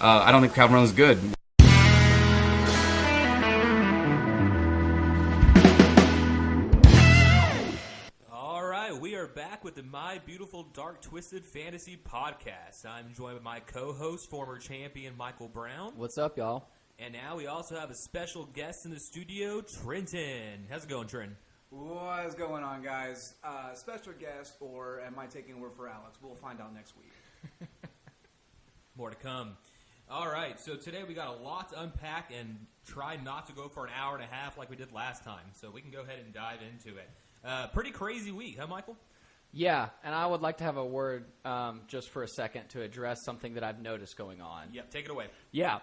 I don't think Calvin Ridley's good. All right, we are back with the My Beautiful Dark Twisted Fantasy Podcast. I'm joined by my co-host, former champion Michael Brown. What's up, y'all? And now we also have a special guest in the studio, Trenton. How's it going, Trenton? What is going on, guys? Special guest, or am I taking a word for Alex? We'll find out next week. More to come. All right, so today we got a lot to unpack and try not to go for an hour and a half like we did last time. So we can go ahead and dive into it. Pretty crazy week, huh, Michael? Yeah, and I would like to have a word just for a second to address something that I've noticed going on. Yep, take it away. Yeah,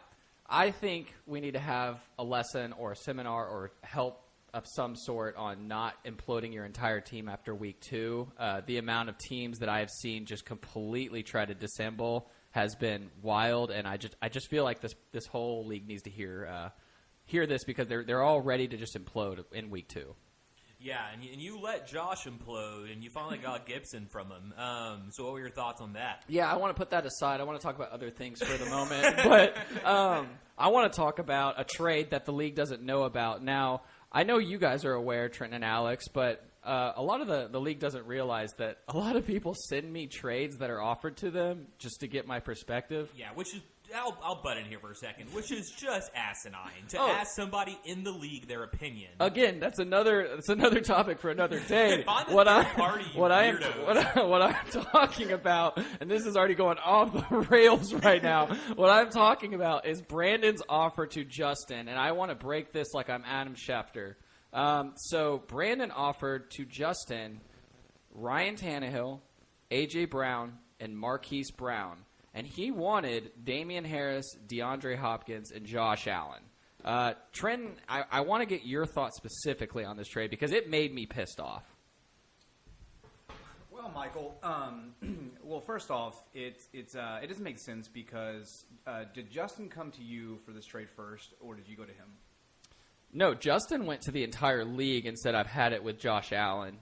I think we need to have a lesson or a seminar or help of some sort on not imploding your entire team after week 2. The amount of teams that I have seen just completely try to disassemble has been wild, and I just feel like this whole league needs to hear this because they're all ready to just implode in week 2. Yeah, and you let Josh implode, and you finally got Gibson from him. So what were your thoughts on that? Yeah, I want to put that aside. I want to talk about other things for the moment. But I want to talk about a trade that the league doesn't know about. Now, I know you guys are aware, Trenton and Alex, but a lot of the league doesn't realize that a lot of people send me trades that are offered to them just to get my perspective. Yeah, which is I'll butt in here for a second, which is just asinine to ask somebody in the league their opinion. Again, that's another topic for another day. What I'm talking about, and this is already going off the rails right now. What I'm talking about is Brandon's offer to Justin, and I want to break this like I'm Adam Schefter. So Brandon offered to Justin Ryan Tannehill, A.J. Brown, and Marquise Brown. And he wanted Damian Harris, DeAndre Hopkins, and Josh Allen. Trenton, I want to get your thoughts specifically on this trade because it made me pissed off. Well, Michael, well, first off, it doesn't make sense because did Justin come to you for this trade first, or did you go to him? No, Justin went to the entire league and said, I've had it with Josh Allen.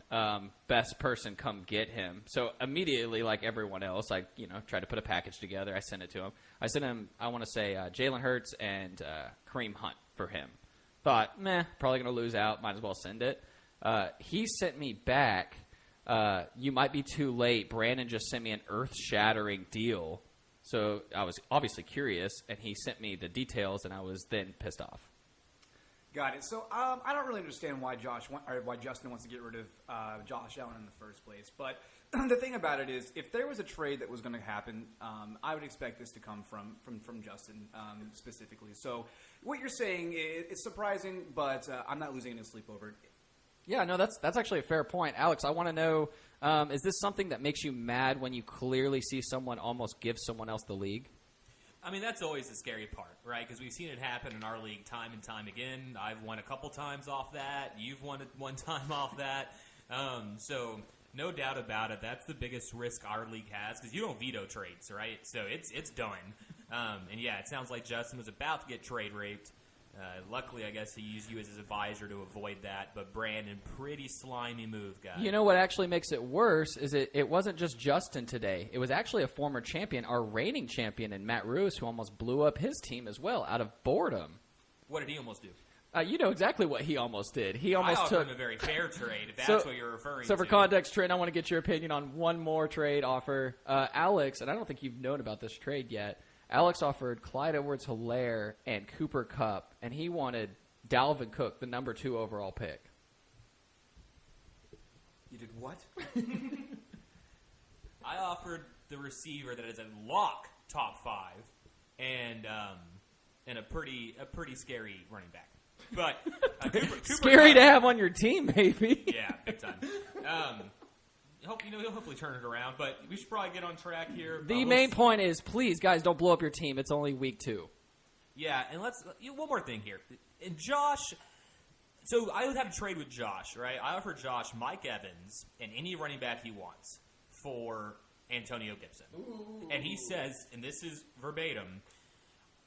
Best person, come get him. So immediately, like everyone else, I tried to put a package together. I sent it to him. I sent him, I want to say, Jalen Hurts and Kareem Hunt for him. Thought, probably going to lose out. Might as well send it. He sent me back, you might be too late. Brandon just sent me an earth-shattering deal. So I was obviously curious, and he sent me the details, and I was then pissed off. Got it. So I don't really understand why Justin wants to get rid of Josh Allen in the first place. But the thing about it is, if there was a trade that was going to happen, I would expect this to come from Justin specifically. So what you're saying is surprising, but I'm not losing any sleep over it. Yeah, no, that's actually a fair point. Alex, I want to know, is this something that makes you mad when you clearly see someone almost give someone else the league? I mean, that's always the scary part, right? Because we've seen it happen in our league time and time again. I've won a couple times off that. You've won it one time off that. So no doubt about it, that's the biggest risk our league has because you don't veto trades, right? So it's done. And, yeah, it sounds like Justin was about to get trade raped. Luckily, I guess he used you as his advisor to avoid that. But Brandon, pretty slimy move, guys. You know what actually makes it worse is it wasn't just Justin today. It was actually a former champion, our reigning champion, and Matt Ruiz, who almost blew up his team as well out of boredom. What did he almost do? You know exactly what he almost did. He almost offered him a very fair trade, if that's what you're referring to. So for context, Trent, I want to get your opinion on one more trade offer. Alex, and I don't think you've known about this trade yet, Alex offered Clyde Edwards-Helaire and Cooper Kupp, and he wanted Dalvin Cook, the number 2 overall pick. You did what? I offered the receiver that is a lock top 5 and a pretty scary running back. But Cooper scary Kupp, to have on your team, maybe. Yeah, big time. He'll hopefully turn it around, but we should probably get on track here. The main point is, please, guys, don't blow up your team. It's only week 2. Yeah, and one more thing here. And Josh, so I would have to trade with Josh, right? I offer Josh Mike Evans and any running back he wants for Antonio Gibson. Ooh. And he says, and this is verbatim,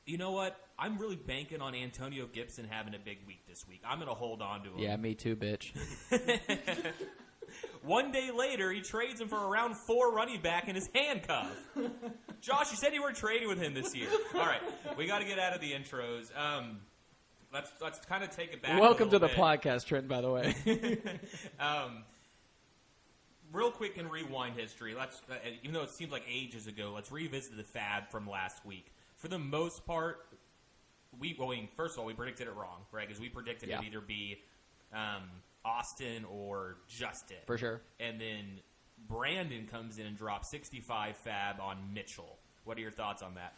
you know what? I'm really banking on Antonio Gibson having a big week this week. I'm going to hold on to him. Yeah, me too, bitch. One day later, he trades him for a round 4 running back in his handcuff. Josh, you said you weren't trading with him this year. All right, we got to get out of the intros. Let's kind of take it back. Welcome to the bit. podcast, Trent, by the way. Real quick in rewind history, even though it seems like ages ago, let's revisit the fab from last week. For the most part, first of all, we predicted it wrong, right? Because we predicted it'd either be Austin or Justin. For sure. And then Brandon comes in and drops 65 fab on Mitchell. What are your thoughts on that?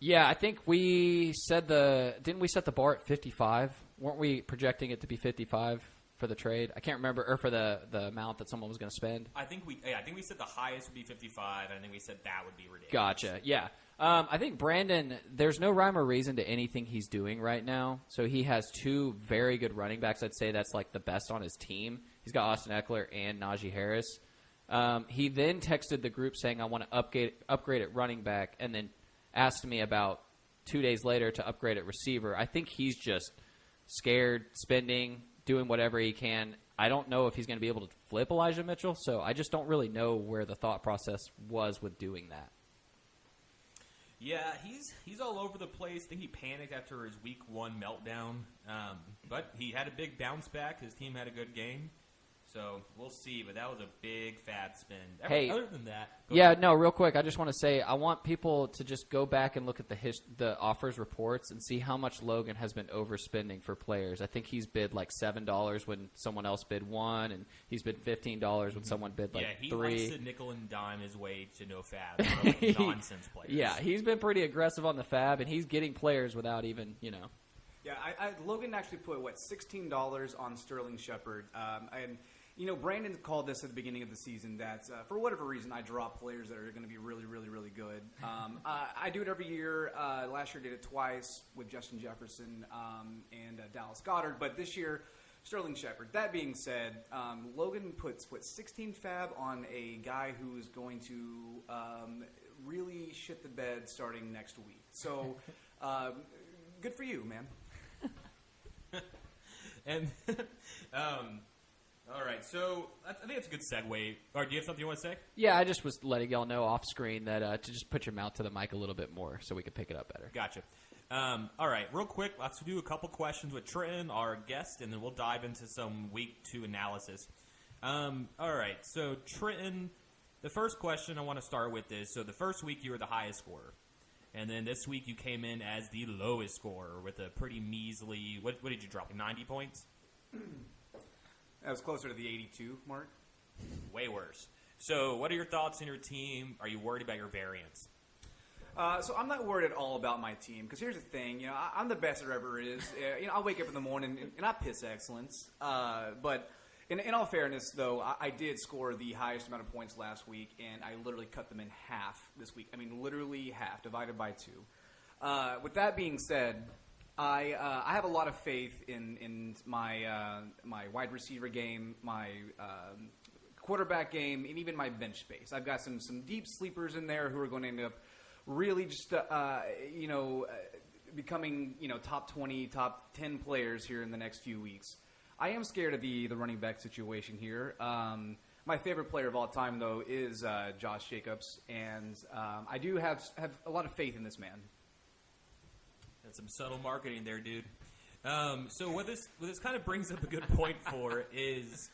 Yeah, I think we said didn't we set the bar at 55? Weren't we projecting it to be 55 for the trade? I can't remember, or for the amount that someone was going to spend. I think we said the highest would be 55, and I think we said that would be ridiculous. Gotcha. Yeah. I think Brandon, there's no rhyme or reason to anything he's doing right now. So he has 2 very good running backs. I'd say that's like the best on his team. He's got Austin Eckler and Najee Harris. He then texted the group saying, I want to upgrade at running back, and then asked me about 2 days later to upgrade at receiver. I think he's just scared, spending, doing whatever he can. I don't know if he's going to be able to flip Elijah Mitchell, so I just don't really know where the thought process was with doing that. Yeah, he's all over the place. I think he panicked after his week 1 meltdown, but he had a big bounce back. His team had a good game. So we'll see, but that was a big fab spend. Other than that, no, real quick, I just want to say I want people to just go back and look at the offers reports and see how much Logan has been overspending for players. I think he's bid like $7 when someone else bid $1, and he's bid $15 when someone bid like he $3. Likes to nickel and dime his way to no fab for nonsense players. Yeah, he's been pretty aggressive on the fab, and he's getting players without even, Yeah, Logan actually put $16 on Sterling Shepard, and. Brandon called this at the beginning of the season that, for whatever reason, I drop players that are going to be really, really, really good. I do it every year. Last year I did it twice with Justin Jefferson and Dallas Goedert, but this year, Sterling Shepard. That being said, Logan puts 16 fab on a guy who's going to really shit the bed starting next week. So, good for you, man. And all right, so I think that's a good segue. Or do you have something you want to say? Yeah, I just was letting y'all know off screen that to just put your mouth to the mic a little bit more so we could pick it up better. Gotcha. All right, real quick, let's do a couple questions with Trenton, our guest, and then we'll dive into some Week 2 analysis. All right, so Trenton, the first question I want to start with is, so the first week you were the highest scorer, and then this week you came in as the lowest scorer with a pretty measly, what did you drop, 90 points? That was closer to the 82 mark. Way worse. So what are your thoughts on your team? Are you worried about your variance? So I'm not worried at all about my team because here's the thing. I'm the best there ever is. I wake up in the morning and I piss excellence. But in all fairness, though, I did score the highest amount of points last week, and I literally cut them in half this week. I mean, literally half, divided by 2. With that being said, I have a lot of faith in my my wide receiver game, my quarterback game, and even my bench space. I've got some deep sleepers in there who are going to end up really just becoming top 20, top 10 players here in the next few weeks. I am scared of the running back situation here. My favorite player of all time, though, is Josh Jacobs, and I do have a lot of faith in this man. That's some subtle marketing there, dude. So what this kind of brings up a good point for is,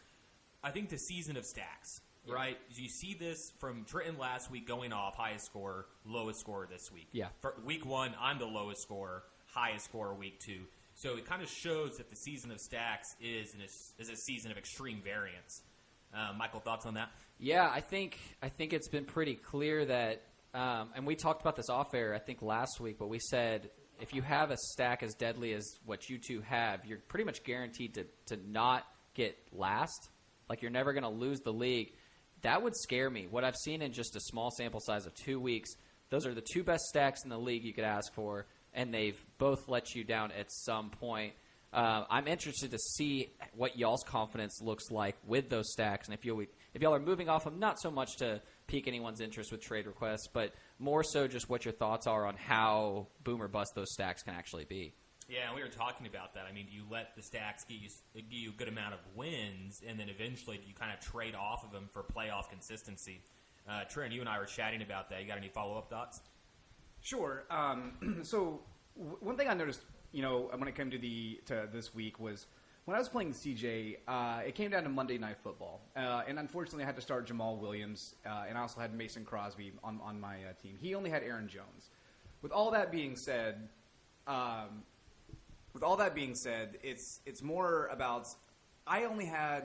I think, the season of stacks, right? You see this from Trenton last week going off, highest scorer, lowest scorer this week. Yeah. For week 1, I'm the lowest scorer, highest scorer week 2. So it kind of shows that the season of stacks is a season of extreme variance. Michael, thoughts on that? Yeah, I think it's been pretty clear that, and we talked about this off air, I think last week, but we said if you have a stack as deadly as what you two have, you're pretty much guaranteed to not get last. Like, you're never going to lose the league. That would scare me. What I've seen in just a small sample size of 2 weeks, those are the 2 best stacks in the league you could ask for, and they've both let you down at some point. I'm interested to see what y'all's confidence looks like with those stacks, and if y'all are moving off them, not so much to pique anyone's interest with trade requests, but more so just what your thoughts are on how boom or bust those stacks can actually be. Yeah, we were talking about that. I mean, do you let the stacks give you a good amount of wins, and then eventually do you kind of trade off of them for playoff consistency? Trent, you and I were chatting about that. You got any follow-up thoughts? Sure. So one thing I noticed, when it came to this week was when I was playing CJ, it came down to Monday Night Football, and unfortunately I had to start Jamal Williams, and I also had Mason Crosby on my team. He only had Aaron Jones. With all that being said, it's more about I only I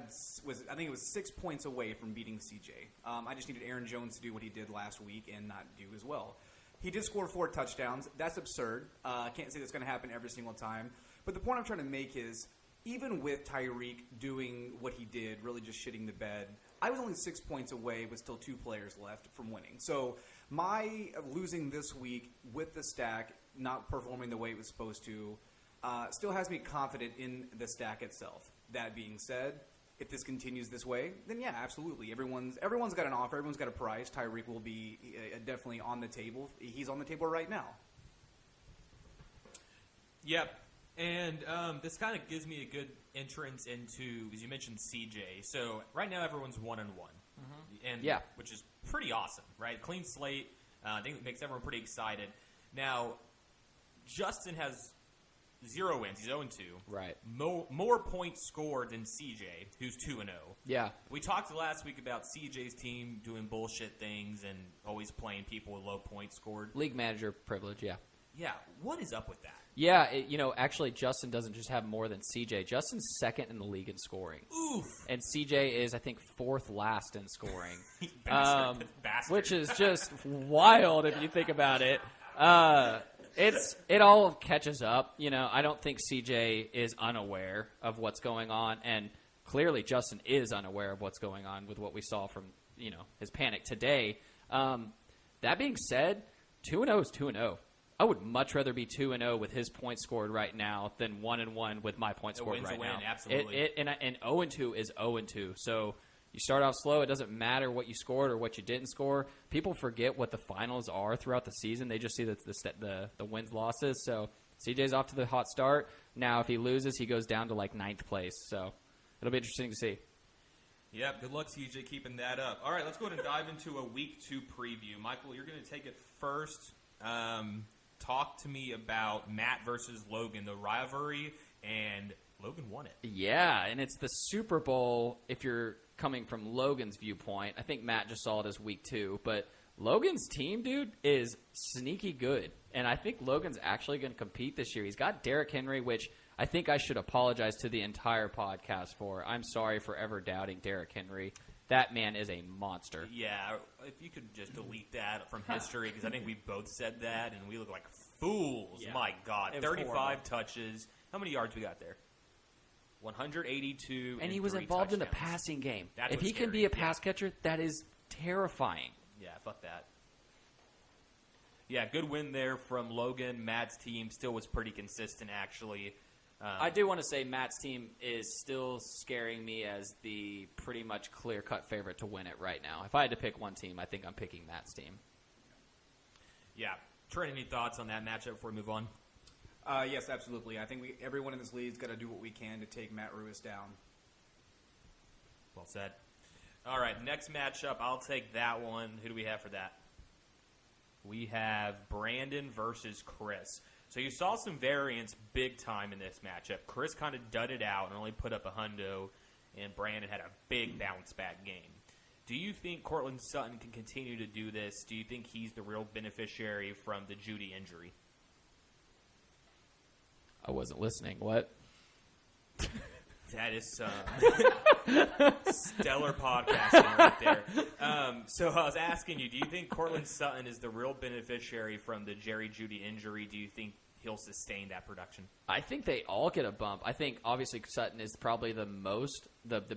think it was 6 points away from beating CJ. I just needed Aaron Jones to do what he did last week and not do as well. He did score 4 touchdowns. That's absurd. I can't say that's going to happen every single time. But the point I'm trying to make is, even with Tyreek doing what he did, really just shitting the bed, I was only 6 points away with still 2 players left from winning. So my losing this week with the stack, not performing the way it was supposed to, still has me confident in the stack itself. That being said, if this continues this way, then yeah, absolutely. Everyone's got an offer. Everyone's got a price. Tyreek will be definitely on the table. He's on the table right now. Yep. And this kind of gives me a good entrance into, as you mentioned, CJ. So right now everyone's 1-1, and which is pretty awesome, right? Clean slate. I think it makes everyone pretty excited. Now, Justin has 0 wins. He's 0-2. Right. More points scored than CJ, who's 2-0. Yeah. We talked last week about CJ's team doing bullshit things and always playing people with low points scored. League manager privilege, yeah. Yeah. What is up with that? Yeah, actually, Justin doesn't just have more than CJ. Justin's second in the league in scoring. Oof. And CJ is, I think, 4th last in scoring. Bastard. Which is just wild if you think about it. It all catches up. I don't think CJ is unaware of what's going on, and clearly Justin is unaware of what's going on with what we saw from his panic today. That being said, 2-0 is 2-0. I would much rather be 2-0 with his points scored right now than 1-1 with my points scored right now. Absolutely. And 0-2 is 0-2. So you start off slow. It doesn't matter what you scored or what you didn't score. People forget what the finals are throughout the season. They just see the wins, losses. So CJ's off to the hot start. Now, if he loses, he goes down to like 9th place. So it'll be interesting to see. Yep, good luck, CJ, keeping that up. All right, let's go ahead and dive into a Week 2 preview. Michael, you're going to take it first. Talk to me about Matt versus Logan, the rivalry, and Logan won it. Yeah, and it's the Super Bowl if you're coming from Logan's viewpoint. I think Matt just saw it as Week 2, but Logan's team, dude, is sneaky good, and I think Logan's actually going to compete this year. He's got Derrick Henry, which I think I should apologize to the entire podcast for. I'm sorry for ever doubting Derrick Henry. That man is a monster. Yeah, if you could just delete that from history, because I think we both said that, and we look like fools. Yeah. My God, 35 horrible. Touches. How many yards we got there? 182. And he was involved in the passing game. That's if he can be a pass catcher, that is terrifying. Yeah, fuck that. Yeah, good win there from Logan. Matt's team still was pretty consistent, actually. I do want to say Matt's team is still scaring me as the pretty much clear-cut favorite to win it right now. If I had to pick one team, I think I'm picking Matt's team. Yeah. Trent, any thoughts on that matchup before we move on? Yes, absolutely. I think everyone in this league's got to do what we can to take Matt Ruiz down. Well said. All right, next matchup, I'll take that one. Who do we have for that? We have Brandon versus Chris. So you saw some variance big time in this matchup. Chris kind of dudded out and only put up a hundo, and Brandon had a big bounce-back game. Do you think Cortland Sutton can continue to do this? Do you think he's the real beneficiary from the Judy injury? I wasn't listening. What? That is stellar podcasting right there. So I was asking you, do you think Cortland Sutton is the real beneficiary from the Jerry Judy injury? Do you think he'll sustain that production? I think they all get a bump. I think, obviously, Sutton is probably the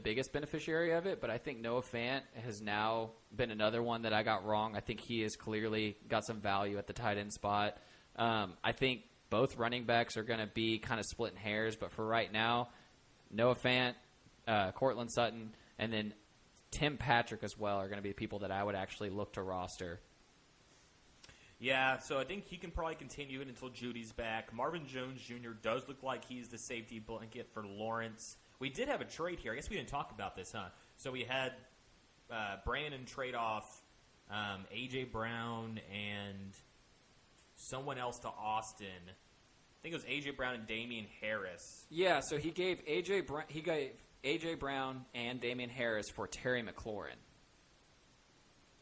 biggest beneficiary of it, but I think Noah Fant has now been another one that I got wrong. I think he has clearly got some value at the tight end spot. I think both running backs are going to be kind of splitting hairs, but for right now, Noah Fant, Cortland Sutton, and then Tim Patrick as well are going to be the people that I would actually look to roster. Yeah, so I think he can probably continue it until Judy's back. Marvin Jones Jr. does look like he's the safety blanket for Lawrence. We did have a trade here. I guess we didn't talk about this, huh? So we had Brandon trade off A.J. Brown and someone else to Austin. I think it was A.J. Brown and Damian Harris. Yeah, so he gave A.J. Brown and Damian Harris for Terry McLaurin.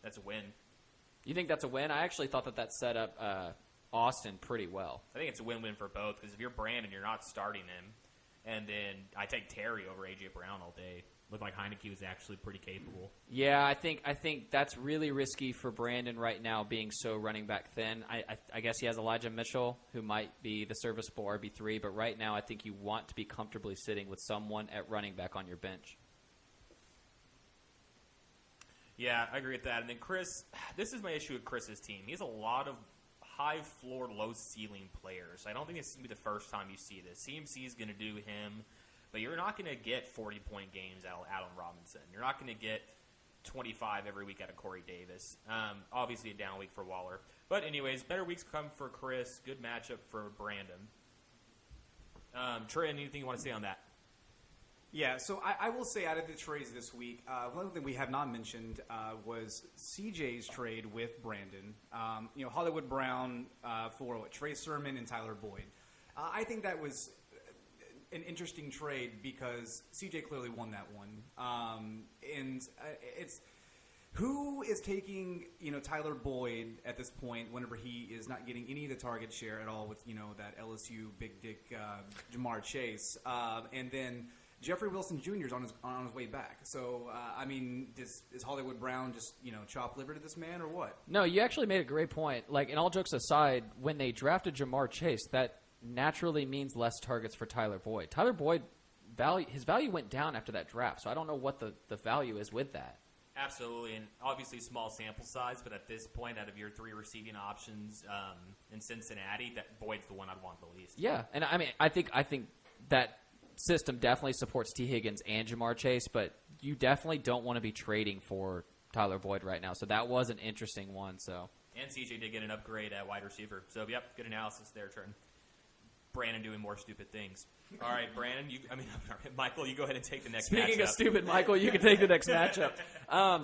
That's a win. You think that's a win? I actually thought that set up Austin pretty well. I think it's a win-win for both because if you're Brandon, you're not starting him. And then I take Terry over A.J. Brown all day. Looked like Heineke was actually pretty capable. Yeah, I think that's really risky for Brandon right now, being so running back thin. I guess he has Elijah Mitchell, who might be the serviceable RB3, but right now I think you want to be comfortably sitting with someone at running back on your bench. Yeah, I agree with that. And then Chris, this is my issue with Chris's team. He has a lot of high floor, low ceiling players. I don't think this is going to be the first time you see this. CMC is going to do him, but you're not going to get 40-point games out of Allen Robinson. You're not going to get 25 every week out of Corey Davis. Obviously a down week for Waller. But anyways, better weeks come for Chris. Good matchup for Brandon. Trey, anything you want to say on that? Yeah, so I will say out of the trades this week, one thing we have not mentioned was CJ's trade with Brandon. Hollywood Brown for Trey Sermon and Tyler Boyd. I think that was an interesting trade because CJ clearly won that one. It's who is taking Tyler Boyd at this point whenever he is not getting any of the target share at all with that LSU big dick Jamar Chase, and then Jeffrey Wilson Jr. is on his way back. So, is Hollywood Brown just, chop liver to this man or what? No, you actually made a great point. And all jokes aside, when they drafted Jamar Chase, that naturally means less targets for Tyler Boyd. Tyler Boyd, his value went down after that draft, so I don't know what the value is with that. Absolutely, and obviously small sample size, but at this point, out of your three receiving options in Cincinnati, that Boyd's the one I'd want the least. Yeah, and I think that system definitely supports T. Higgins and Jamar Chase, but you definitely don't want to be trading for Tyler Boyd right now. So that was an interesting one. So and CJ did get an upgrade at wide receiver. So yep, good analysis there, Trent. Brandon doing more stupid things. All right, Brandon. Michael, you go ahead and take the next matchup. Speaking of stupid, Michael, you can take the next matchup.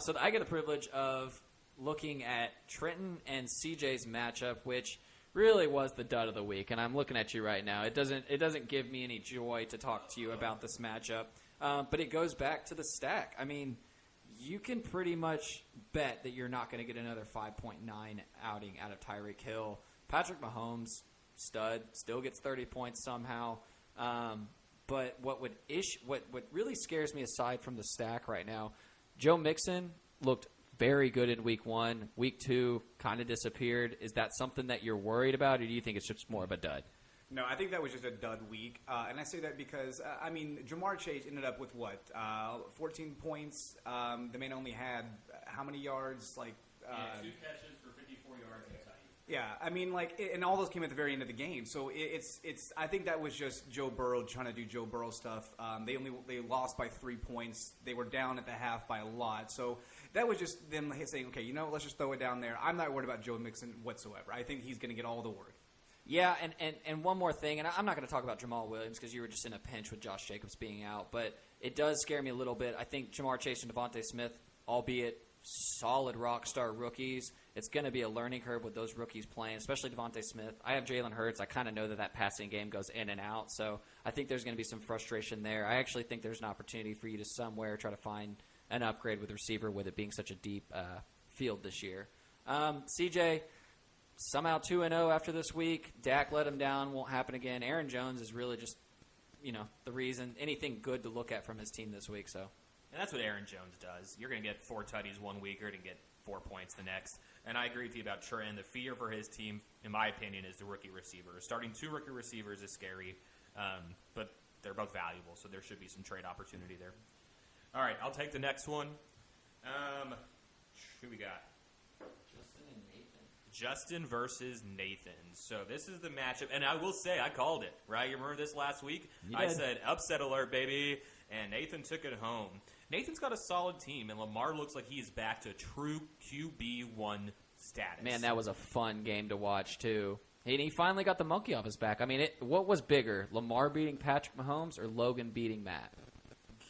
So I get the privilege of looking at Trenton and CJ's matchup, which really was the dud of the week, and I'm looking at you right now. It doesn't give me any joy to talk to you about this matchup, but it goes back to the stack. I mean, you can pretty much bet that you're not going to get another 5.9 outing out of Tyreek Hill. Patrick Mahomes, stud, still gets 30 points somehow. But what really scares me aside from the stack right now, Joe Mixon looked very good in week 1. Week 2 kind of disappeared. Is that something that you're worried about, or do you think it's just more of a dud? No, I think that was just a dud week. And I say that because, Jamar Chase ended up with 14 points. The man only had how many yards? 2 catches for 54 yards and a touchdown. Yeah, and all those came at the very end of the game. So it's. I think that was just Joe Burrow trying to do Joe Burrow stuff. They lost by 3 points. They were down at the half by a lot. So that was just them saying, okay, let's just throw it down there. I'm not worried about Joe Mixon whatsoever. I think he's going to get all the work. Yeah, and one more thing, and I'm not going to talk about Jamal Williams because you were just in a pinch with Josh Jacobs being out, but it does scare me a little bit. I think Jamar Chase and Devontae Smith, albeit solid rock star rookies, it's going to be a learning curve with those rookies playing, especially Devontae Smith. I have Jalen Hurts. I kind of know that passing game goes in and out, so I think there's going to be some frustration there. I actually think there's an opportunity for you to somewhere try to find an upgrade with receiver with it being such a deep field this year. CJ, somehow 2-0 after this week. Dak let him down. Won't happen again. Aaron Jones is really just, the reason. Anything good to look at from his team this week. So, and that's what Aaron Jones does. You're going to get 4 tutties 1 week, you're going to get 4 points the next. And I agree with you about Trent. The fear for his team, in my opinion, is the rookie receiver. Starting 2 rookie receivers is scary, but they're both valuable, so there should be some trade opportunity there. All right, I'll take the next one. Who we got? Justin versus Nathan. So this is the matchup, and I will say I called it, right? You remember this last week? I said upset alert, baby, and Nathan took it home. Nathan's got a solid team, and Lamar looks like he is back to true QB1 status. Man, that was a fun game to watch, too. And he finally got the monkey off his back. I mean, what was bigger, Lamar beating Patrick Mahomes or Logan beating Matt?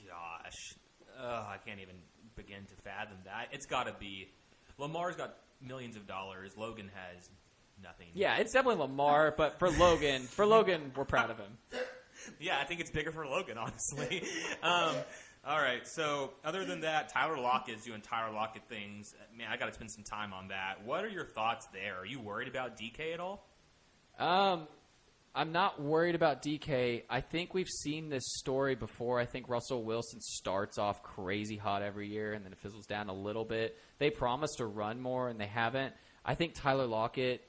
Gosh. I can't even begin to fathom that. It's got to be. Lamar's got millions of dollars. Logan has nothing. Yeah, it's definitely Lamar, but for Logan, we're proud of him. Yeah, I think it's bigger for Logan, honestly. All right, so other than that, Tyler Lockett's doing Tyler Lockett things. Man, I got to spend some time on that. What are your thoughts there? Are you worried about DK at all? I'm not worried about DK. I think we've seen this story before. I think Russell Wilson starts off crazy hot every year and then it fizzles down a little bit. They promised to run more and they haven't. I think Tyler Lockett,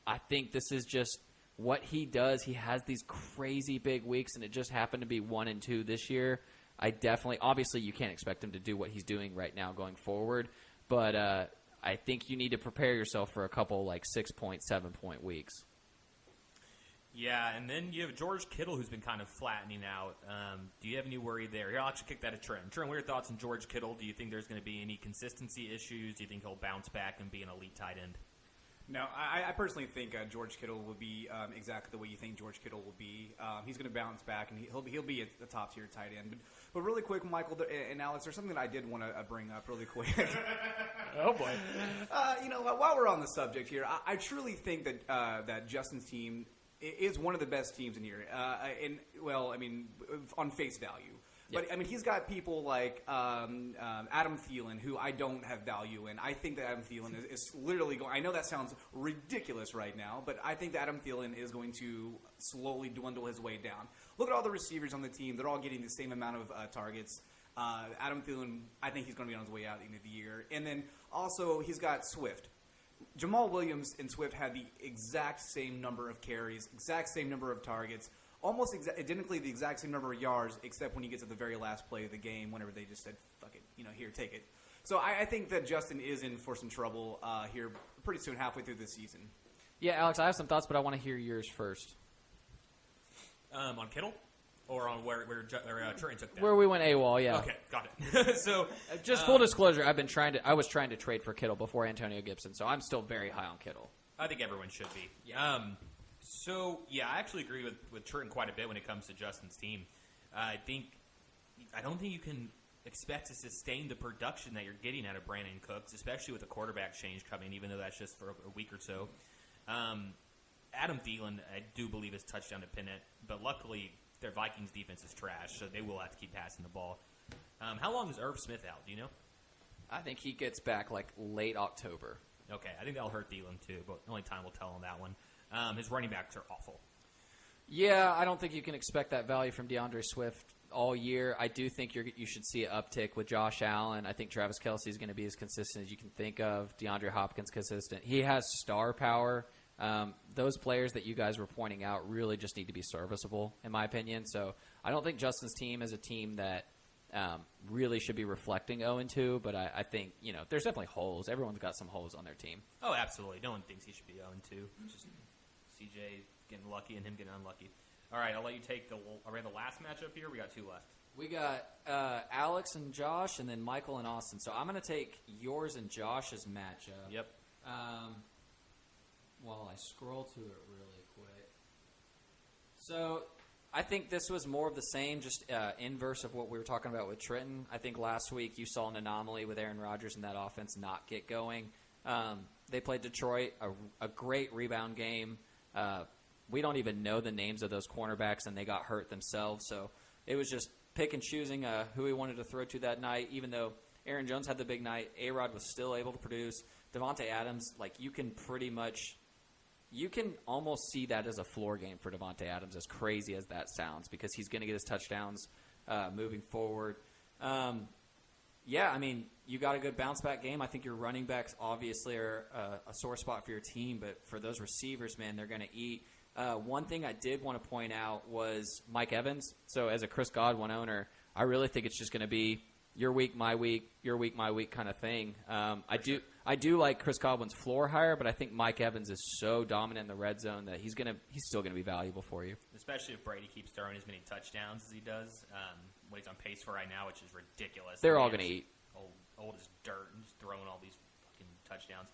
I think this is just what he does. He has these crazy big weeks and it just happened to be 1 and 2 this year. Obviously you can't expect him to do what he's doing right now going forward, but I think you need to prepare yourself for a couple 6-point, 7-point weeks. Yeah, and then you have George Kittle who's been kind of flattening out. Do you have any worry there? Here, I'll actually kick that at Trent. Trent, what are your thoughts on George Kittle? Do you think there's going to be any consistency issues? Do you think he'll bounce back and be an elite tight end? No, I personally think George Kittle will be exactly the way you think George Kittle will be. He's going to bounce back, and he'll be a top-tier tight end. But really quick, Michael and Alex, there's something that I did want to bring up really quick. Oh, boy. While we're on the subject here, I truly think that Justin's team is one of the best teams in here. On face value. But, he's got people like Adam Thielen, who I don't have value in. I think that Adam Thielen is literally going – I know that sounds ridiculous right now, but I think that Adam Thielen is going to slowly dwindle his way down. Look at all the receivers on the team. They're all getting the same amount of targets. Adam Thielen, I think he's going to be on his way out at the end of the year. And then also he's got Swift. Jamal Williams and Swift had the exact same number of carries, exact same number of targets, almost identically the exact same number of yards, except when he gets to the very last play of the game, whenever they just said, fuck it, here, take it. So I think that Justin is in for some trouble here pretty soon, halfway through this season. Yeah, Alex, I have some thoughts, but I want to hear yours first. On Kittle? Or on where Trent took that? Where we went AWOL, yeah. Okay, got it. So, just full disclosure, I was trying to trade for Kittle before Antonio Gibson, so I'm still very high on Kittle. I think everyone should be. Yeah. I actually agree with Trent quite a bit when it comes to Justin's team. I don't think you can expect to sustain the production that you're getting out of Brandon Cooks, especially with a quarterback change coming, even though that's just for a week or so. Adam Thielen, I do believe, is touchdown dependent, but luckily their Vikings defense is trash, so they will have to keep passing the ball. How long is Irv Smith out? Do you know? I think he gets back late October. Okay, I think that'll hurt Thielen too, but only time will tell on that one. His running backs are awful. Yeah, I don't think you can expect that value from DeAndre Swift all year. I do think you should see an uptick with Josh Allen. I think Travis Kelce is going to be as consistent as you can think of. DeAndre Hopkins consistent. He has star power. Those players that you guys were pointing out really just need to be serviceable, in my opinion. So I don't think Justin's team is a team that really should be reflecting 0-2, but I think there's definitely holes. Everyone's got some holes on their team. Oh, absolutely. No one thinks he should be 0-2. Just CJ getting lucky and him getting unlucky. All right, I'll let you take the last matchup here. We got 2 left. We got Alex and Josh, and then Michael and Austin. So I'm going to take yours and Josh's matchup. Yep. While I scroll to it really quick. So I think this was more of the same, just inverse of what we were talking about with Trenton. I think last week you saw an anomaly with Aaron Rodgers and that offense not get going. They played Detroit, a great rebound game. We don't even know the names of those cornerbacks, and they got hurt themselves. So it was just pick and choosing who he wanted to throw to that night. Even though Aaron Jones had the big night, A-Rod was still able to produce. Devontae Adams, you can almost see that as a floor game for Devontae Adams, as crazy as that sounds, because he's going to get his touchdowns moving forward. You got a good bounce-back game. I think your running backs obviously are a sore spot for your team, but for those receivers, man, they're going to eat. One thing I did want to point out was Mike Evans. So as a Chris Godwin owner, I really think it's just going to be your week, my week, your week, my week kind of thing. I do like Chris Godwin's floor higher, but I think Mike Evans is so dominant in the red zone that he's still going to be valuable for you. Especially if Brady keeps throwing as many touchdowns as he does, what he's on pace for right now, which is ridiculous. They're all going to eat. Old as dirt and just throwing all these fucking touchdowns.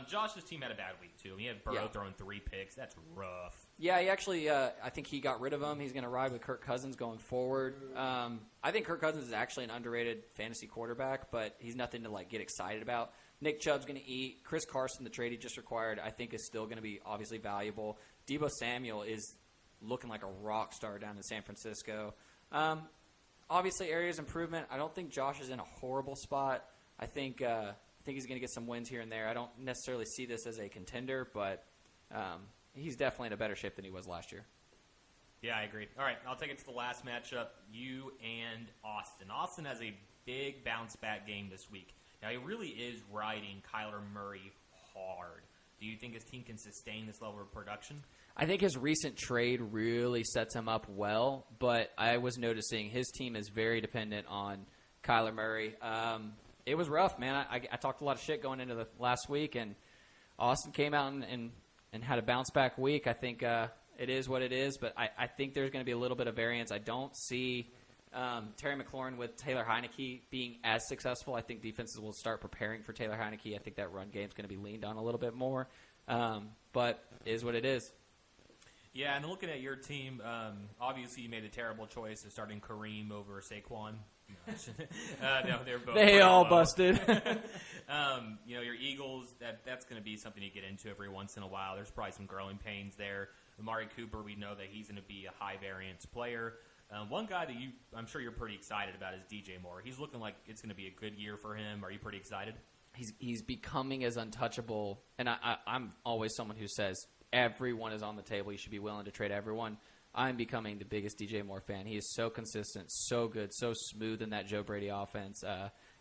Josh's team had a bad week, too. He had Burrow throwing 3 picks. That's rough. Yeah, he actually, I think he got rid of him. He's going to ride with Kirk Cousins going forward. I think Kirk Cousins is actually an underrated fantasy quarterback, but he's nothing to get excited about. Nick Chubb's going to eat. Chris Carson, the trade he just acquired, I think is still going to be obviously valuable. Deebo Samuel is looking like a rock star down in San Francisco. Obviously, areas of improvement. I don't think Josh is in a horrible spot. I think he's going to get some wins here and there. I don't necessarily see this as a contender, but he's definitely in a better shape than he was last year. Yeah, I agree. All right, I'll take it to the last matchup, you and Austin. Austin has a big bounce-back game this week. Now, he really is riding Kyler Murray hard. Do you think his team can sustain this level of production? I think his recent trade really sets him up well, but I was noticing his team is very dependent on Kyler Murray. It was rough, man. I talked a lot of shit going into the last week, and Austin came out and had a bounce-back week. I think it is what it is, but I think there's going to be a little bit of variance. I don't see Terry McLaurin with Taylor Heineke being as successful. I think defenses will start preparing for Taylor Heineke. I think that run game is going to be leaned on a little bit more, but it is what it is. Yeah, and looking at your team, obviously you made a terrible choice of starting Kareem over Saquon. No, they're both they all low. busted. Your Eagles, that's going to be something you get into every once in a while. There's probably some growing pains there. Amari Cooper, we know that he's going to be a high-variance player. One guy that I'm sure you're pretty excited about is DJ Moore. He's looking like it's going to be a good year for him. Are you pretty excited? He's becoming as untouchable, and I'm always someone who says everyone is on the table. You should be willing to trade everyone. I'm becoming the biggest DJ Moore fan. He is so consistent, so good, so smooth in that Joe Brady offense.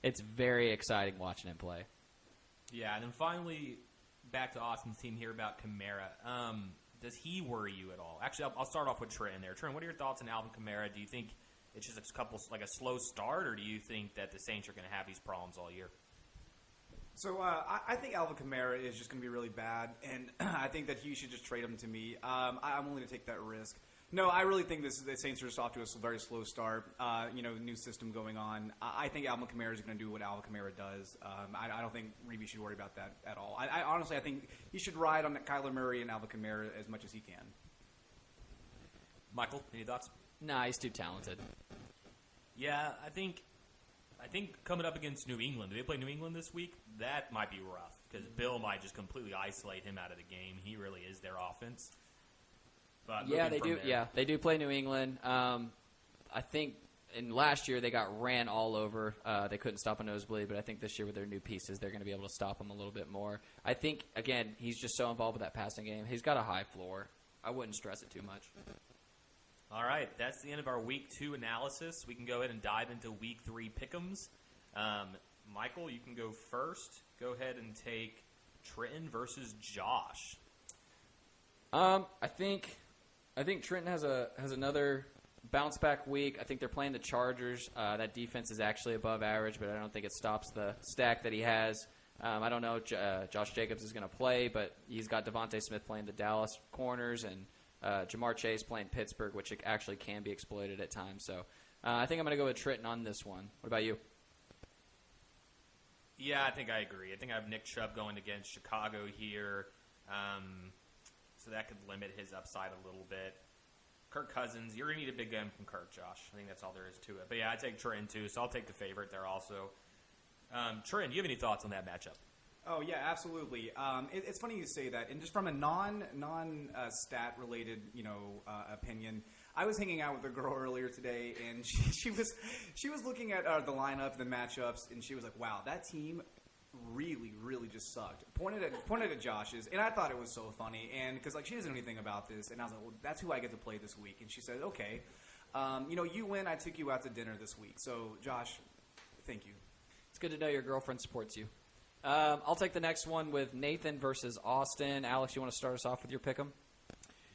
It's very exciting watching him play. Yeah, and then finally, back to Austin's team here about Kamara. Does he worry you at all? Actually, I'll start off with Trent there. Trent, what are your thoughts on Alvin Kamara? Do you think it's just a slow start, or do you think that the Saints are going to have these problems all year? So I think Alvin Kamara is just going to be really bad, and I think that you should just trade him to me. I'm willing to take that risk. No, I really think the Saints are just off to a very slow start. New system going on. I think Alvin Kamara is going to do what Alvin Kamara does. I don't think Reeby should worry about that at all. I honestly think he should ride on Kyler Murray and Alvin Kamara as much as he can. Michael, any thoughts? Nah, he's too talented. Yeah, I think coming up against New England, do they play New England this week? That might be rough because Bill might just completely isolate him out of the game. He really is their offense. But yeah, they do. Yeah, they do play New England. I think in last year they got ran all over. They couldn't stop a nosebleed, but I think this year with their new pieces, they're going to be able to stop them a little bit more. I think again, he's just so involved with that passing game. He's got a high floor. I wouldn't stress it too much. All right, that's the end of our Week 2 analysis. We can go ahead and dive into Week 3 pick'ems. Michael, you can go first. Go ahead and take Trenton versus Josh. I think Trenton has another bounce back week. I think they're playing the Chargers. That defense is actually above average, but I don't think it stops the stack that he has. I don't know. Josh Jacobs is going to play, but he's got Devontae Smith playing the Dallas corners and Jamar Chase playing Pittsburgh, which actually can be exploited at times. So I think I'm going to go with Trenton on this one. What about you? Yeah, I think I agree. I think I have Nick Chubb going against Chicago here. So that could limit his upside a little bit. Kirk Cousins, you're going to need a big game from Kirk, Josh. I think that's all there is to it. But yeah, I take Trenton too, so I'll take the favorite there also. Trenton, do you have any thoughts on that matchup? Oh yeah, absolutely. It's funny you say that, and just from a non stat related opinion, I was hanging out with a girl earlier today, and she was looking at the lineup, the matchups, and she was like, "Wow, that team really just sucked." Pointed at Josh's, and I thought it was so funny, and because she doesn't know anything about this, and I was like, "Well, that's who I get to play this week," and she said, "Okay, you win. I took you out to dinner this week, so Josh, thank you." It's good to know your girlfriend supports you. I'll take the next one with Nathan versus Austin. Alex, you want to start us off with your pick'em?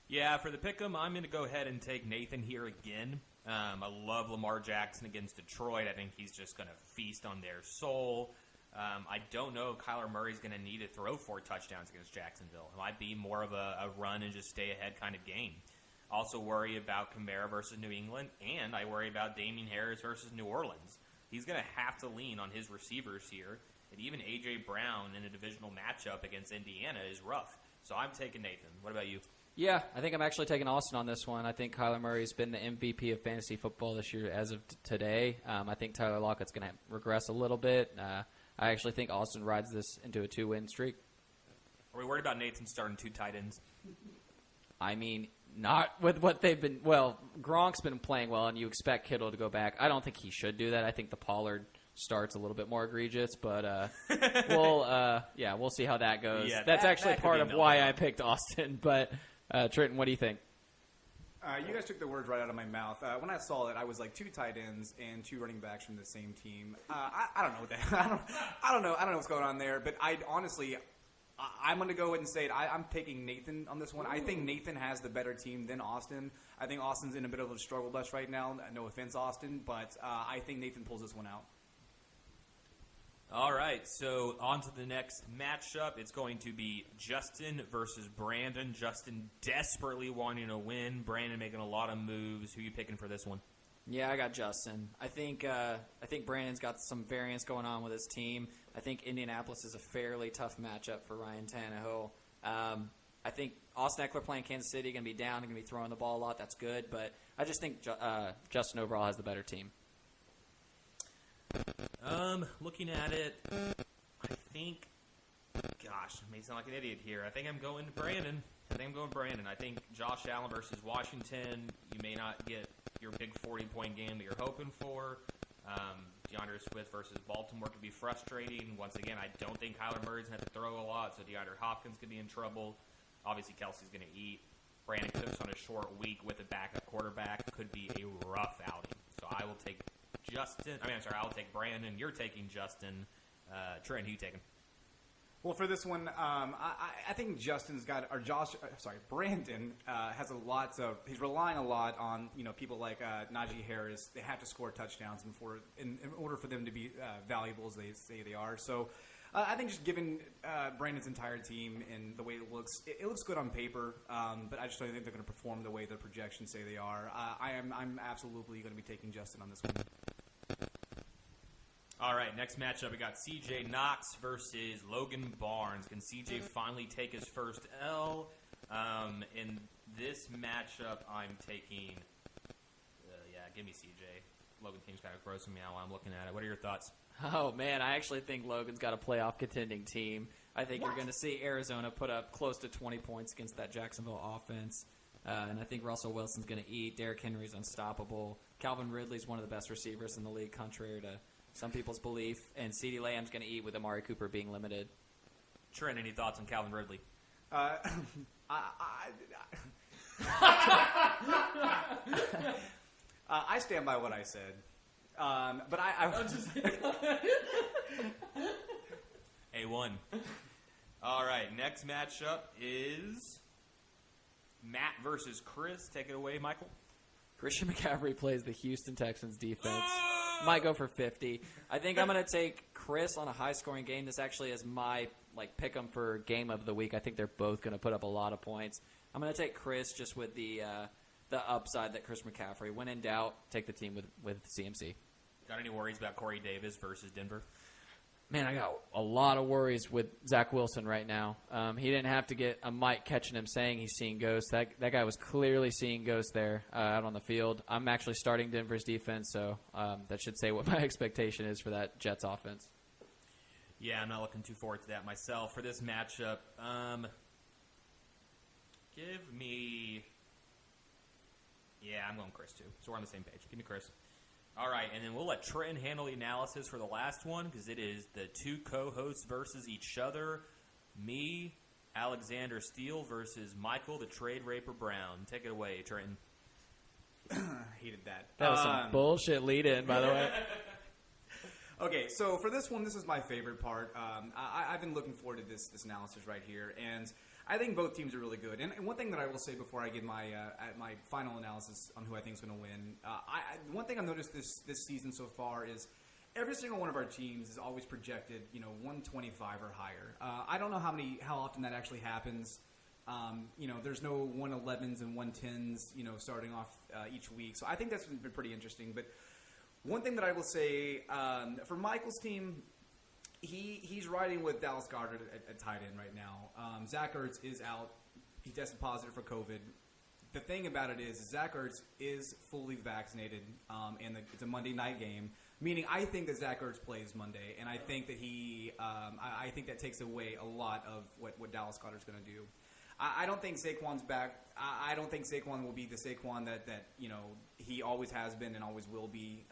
Yeah, for the pick'em, I'm going to go ahead and take Nathan here again. I love Lamar Jackson against Detroit. I think he's just going to feast on their soul. I don't know if Kyler Murray's going to need to throw 4 touchdowns against Jacksonville. It might be more of a run and just stay ahead kind of game. Also worry about Kamara versus New England, and I worry about Damian Harris versus New Orleans. He's going to have to lean on his receivers here. and even A.J. Brown in a divisional matchup against Indiana is rough. So I'm taking Nathan. What about you? Yeah, I think I'm actually taking Austin on this one. I think Kyler Murray's been the MVP of fantasy football this year as of today. I think Tyler Lockett's going to regress a little bit. I actually think Austin rides this into a 2-win streak. Are we worried about Nathan starting 2 tight ends? I mean, not with what they've been. Well, Gronk's been playing well, and you expect Kittle to go back. I don't think he should do that. I think the Pollard start's a little bit more egregious, but we'll see how that goes. Yeah, That's actually that part could be of why meltdown. I picked Austin. But Trenton, what do you think? You guys took the words right out of my mouth. When I saw it, I was like 2 tight ends and 2 running backs from the same team. I don't know what that. I don't know what's going on there. But I'm going to go ahead and say it. I'm taking Nathan on this one. I think Nathan has the better team than Austin. I think Austin's in a bit of a struggle bus right now. No offense, Austin, but I think Nathan pulls this one out. All right, so on to the next matchup. It's going to be Justin versus Brandon. Justin desperately wanting to win. Brandon making a lot of moves. Who are you picking for this one? Yeah, I got Justin. I think Brandon's got some variance going on with his team. I think Indianapolis is a fairly tough matchup for Ryan Tannehill. I think Austin Eckler playing Kansas City going to be down. They're going to be throwing the ball a lot. That's good, but I just think Justin overall has the better team. Looking at it, I think, gosh, I may sound like an idiot here. I think I'm going Brandon. I think Josh Allen versus Washington, you may not get your big 40-point game that you're hoping for. DeAndre Swift versus Baltimore could be frustrating. Once again, I don't think Kyler Murray's going to have to throw a lot, so DeAndre Hopkins could be in trouble. Obviously, Kelsey's going to eat. Brandon Cooks on a short week with a backup quarterback could be a rough outing. So I will take I'll take Brandon. You're taking Justin. Trent, who you taking? Well, for this one, I think Brandon has a lot of. He's relying a lot on people like Najee Harris. They have to score touchdowns in order for them to be valuable as they say they are. So I think just given Brandon's entire team and the way it looks good on paper. But I just don't think they're going to perform the way the projections say they are. I'm absolutely going to be taking Justin on this one. All right, next matchup, we got C.J. Knox versus Logan Barnes. Can C.J. finally take his first L? In this matchup, I'm taking give me C.J. Logan team's kind of grossing me out while I'm looking at it. What are your thoughts? Oh, man, I actually think Logan's got a playoff contending team. I think you're going to see Arizona put up close to 20 points against that Jacksonville offense. And I think Russell Wilson's going to eat. Derrick Henry's unstoppable. Calvin Ridley's one of the best receivers in the league, contrary to some people's belief. And CeeDee Lamb's going to eat with Amari Cooper being limited. Trent, any thoughts on Calvin Ridley? I stand by what I said. But I just A1. All right, next matchup is Matt versus Chris. Take it away, Michael. Christian McCaffrey plays the Houston Texans defense. Might go for 50. I think I'm going to take Chris on a high-scoring game. This actually is my pick 'em for game of the week. I think they're both going to put up a lot of points. I'm going to take Chris just with the upside that Chris McCaffrey. When in doubt, take the team with CMC. Got any worries about Corey Davis versus Denver? Man, I got a lot of worries with Zach Wilson right now. He didn't have to get a mic catching him saying he's seeing ghosts. That guy was clearly seeing ghosts there out on the field. I'm actually starting Denver's defense, so that should say what my expectation is for that Jets offense. Yeah, I'm not looking too forward to that myself. For this matchup, give me... Yeah, I'm going Chris, too. So we're on the same page. Give me Chris. All right, and then we'll let Trenton handle the analysis for the last one because it is the two co-hosts versus each other. Me, Alexander Steele versus Michael, the Trade Raper Brown. Take it away, Trenton. hated that. That was some bullshit lead-in, by the way. Okay, so for this one, this is my favorite part. I've been looking forward to this analysis right here, and I think both teams are really good. And one thing that I will say before I give my final analysis on who I think is going to win, one thing I've noticed this season so far is every single one of our teams is always projected, 125 or higher. I don't know how often that actually happens. There's no 111s and 110s, starting off each week. So I think that's been pretty interesting. But one thing that I will say for Michael's team, he's riding with Dallas Goedert at tight end right now. Zach Ertz is out. He tested positive for COVID. The thing about it is Zach Ertz is fully vaccinated, and it's a Monday night game. Meaning, I think that Zach Ertz plays Monday, and I think that I think that takes away a lot of what Dallas Goedert's going to do. I don't think Saquon's back. I don't think Saquon will be the Saquon that he always has been and always will be.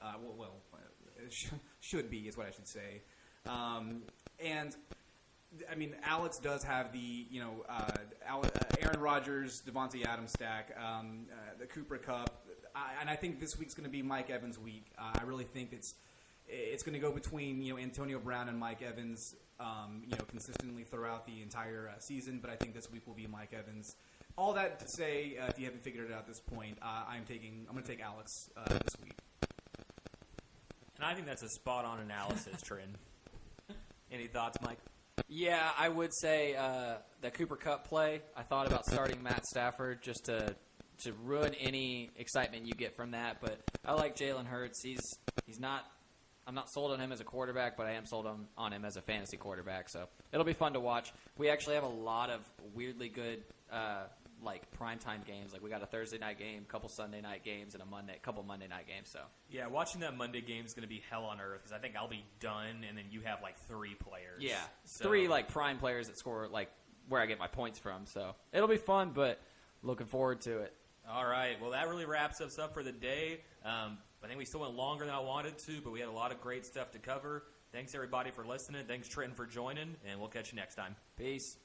Should be is what I should say. And I mean, Alex does have the Aaron Rodgers, Devontae Adams stack, the Cooper Kupp, and I think this week's going to be Mike Evans' week. I really think it's going to go between Antonio Brown and Mike Evans, consistently throughout the entire season. But I think this week will be Mike Evans. All that to say, if you haven't figured it out at this point, I'm going to take Alex this week. And I think that's a spot-on analysis, Trin. Any thoughts, Mike? Yeah, I would say the Cooper Kupp play. I thought about starting Matt Stafford just to ruin any excitement you get from that. But I like Jalen Hurts. He's not. I'm not sold on him as a quarterback, but I am sold on him as a fantasy quarterback. So it'll be fun to watch. We actually have a lot of weirdly good primetime games. Like we got a Thursday night game, a couple Sunday night games, and a couple Monday night games. So yeah, watching that Monday game is going to be hell on earth because I think I'll be done, and then you have like 3 players. Yeah, so. 3 prime players that score where I get my points from. So it'll be fun, but looking forward to it. All right, well that really wraps us up for the day. I think we still went longer than I wanted to, but we had a lot of great stuff to cover. Thanks everybody for listening. Thanks Trenton for joining, and we'll catch you next time. Peace.